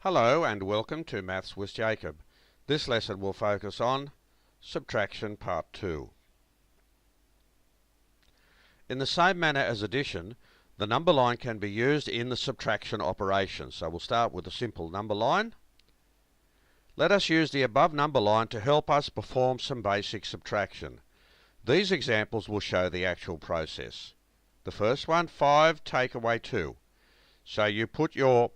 Hello and welcome to Maths with Jacob. This lesson will focus on subtraction part 2. In the same manner as addition, the number line can be used in the subtraction operation. So we'll start with a simple number line. Let us use the above number line to help us perform some basic subtraction. These examples will show the actual process. The first one, 5 take away 2. So you put your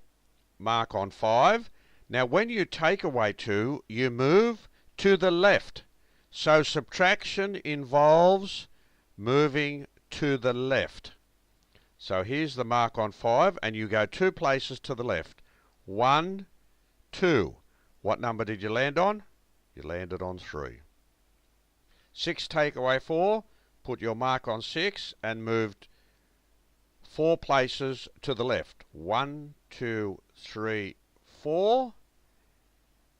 mark on 5. Now when you take away 2, you move to the left. So subtraction involves moving to the left. So here's the mark on 5 and you go 2 places to the left. 1, 2. What number did you land on? You landed on 3. 6 take away 4. Put your mark on 6 and moved 4 places to the left. 1, 2, 3, 4,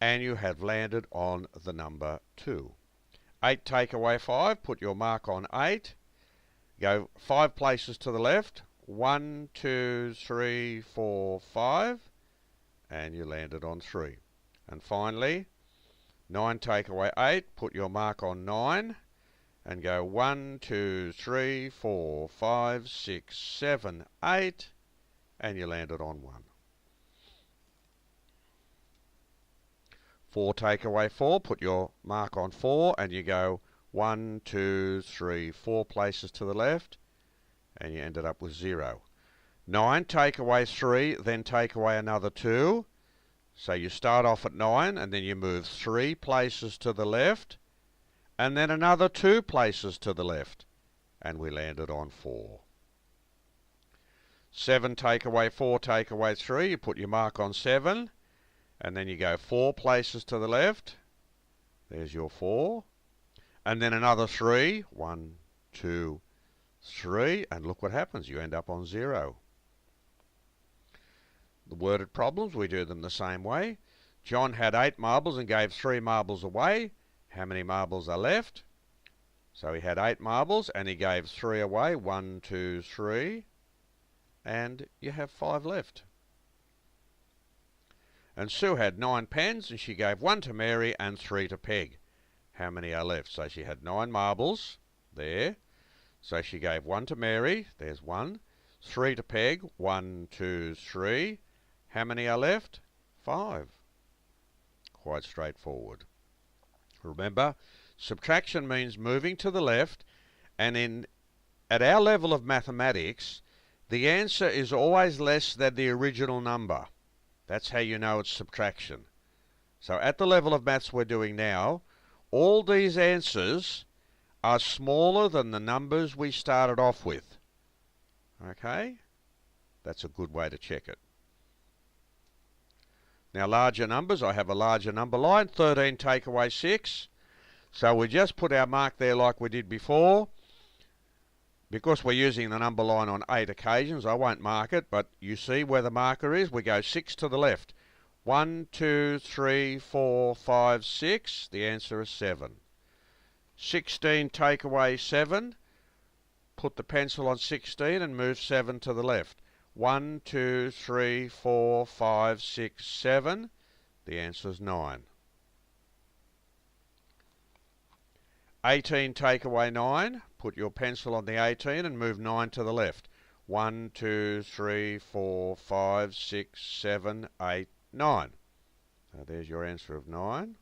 and you have landed on the number 2. 8 take away 5, put your mark on 8, go 5 places to the left. 1, 2, 3, 4, 5, and you landed on 3. And finally, 9 take away 8, put your mark on 9, and go 1, 2, 3, 4, 5, 6, 7, 8, and you landed on 1. 4 take away 4, put your mark on 4, and you go 1, 2, 3, 4 places to the left, and you ended up with 0. 9 take away 3, then take away another 2. So you start off at 9, and then you move 3 places to the left, and then another 2 places to the left, and we landed on 4. 7 take away 4, take away 3, you put your mark on 7, and then you go 4 places to the left, there's your 4, and then another 3, 1, 2, 3, and look what happens, you end up on 0. The worded problems, we do them the same way. John had 8 marbles and gave 3 marbles away. How many marbles are left? So he had 8 marbles and he gave 3 away. 1, 2, 3. And you have 5 left. And Sue had 9 pens and she gave 1 to Mary and 3 to Peg. How many are left? So she had 9 marbles there. So she gave 1 to Mary. There's 1. 3 to Peg. 1, 2, 3. How many are left? 5. Quite straightforward. Remember, subtraction means moving to the left, and at our level of mathematics, the answer is always less than the original number. That's how you know it's subtraction. So at the level of maths we're doing now, all these answers are smaller than the numbers we started off with. Okay? That's a good way to check it. Now larger numbers, I have a larger number line, 13 take away 6. So we just put our mark there like we did before. Because we're using the number line on 8 occasions, I won't mark it, but you see where the marker is. We go 6 to the left. 1, 2, 3, 4, 5, 6. The answer is 7. 16 take away 7. Put the pencil on 16 and move 7 to the left. 1, 2, 3, 4, 5, 6, 7. The answer is 9. 18 take away 9. Put your pencil on the 18 and move 9 to the left. 1, 2, 3, 4, 5, 6, 7, 8, 9. So there's your answer of 9.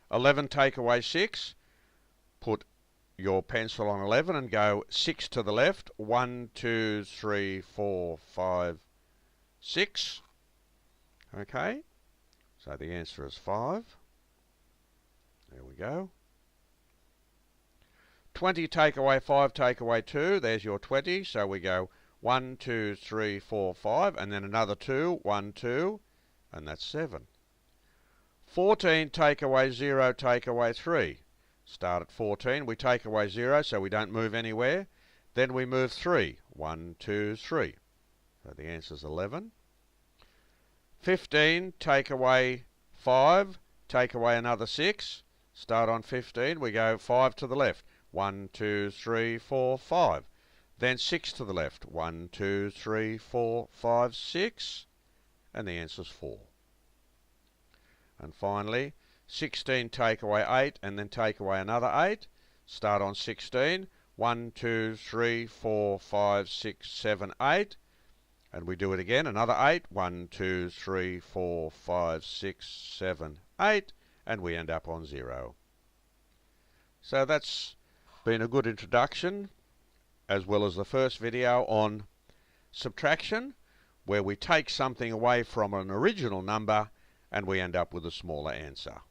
11 take away 6. Put your pencil on 11 and go 6 to the left. 1, 2, 3, 4, 5, 6. Okay, so the answer is 5. There we go. 20 take away 5, take away 2. There's your 20. So we go 1, 2, 3, 4, 5, and then another 2. 1, 2, and that's 7. 14 take away 0, take away 3. Start at 14, we take away 0, so we don't move anywhere. Then we move 3. 1, 2, 3. So the answer is 11. 15, take away 5, take away another 6. Start on 15, we go 5 to the left. 1, 2, 3, 4, 5. Then 6 to the left. 1, 2, 3, 4, 5, 6. and the answer is 4. And finally, 16 take away 8 and then take away another 8. Start on 16. 1, 2, 3, 4, 5, 6, 7, 8. And we do it again, another 8. 1, 2, 3, 4, 5, 6, 7, 8. And we end up on 0. So that's been a good introduction, as well as the first video on subtraction, where we take something away from an original number and we end up with a smaller answer.